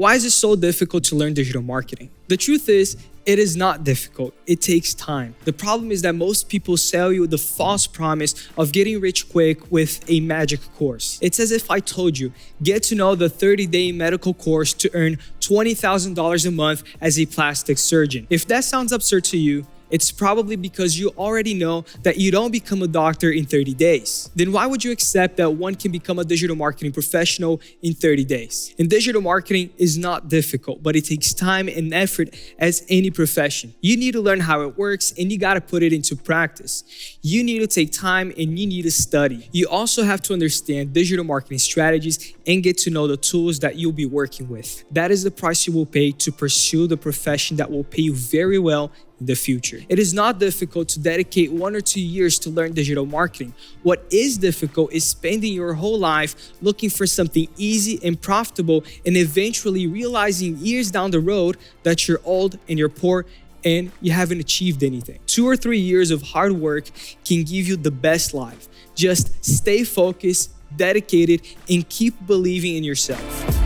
Why is it so difficult to learn digital marketing? The truth is, it is not difficult. It takes time. The problem is that most people sell you the false promise of getting rich quick with a magic course. It's as if I told you, get to know the 30-day medical course to earn $20,000 a month as a plastic surgeon. If that sounds absurd to you, it's probably because you already know that you don't become a doctor in 30 days. Then why would you accept that one can become a digital marketing professional in 30 days? And digital marketing is not difficult, but it takes time and effort as any profession. You need to learn how it works and you gotta put it into practice. You need to take time and you need to study. You also have to understand digital marketing strategies and get to know the tools that you'll be working with. That is the price you will pay to pursue the profession that will pay you very well in the future. It is not difficult to dedicate 1 or 2 years to learn digital marketing. What is difficult is spending your whole life looking for something easy and profitable and eventually realizing years down the road that you're old and you're poor and you haven't achieved anything. 2 or 3 years of hard work can give you the best life. Just stay focused, dedicated, and keep believing in yourself.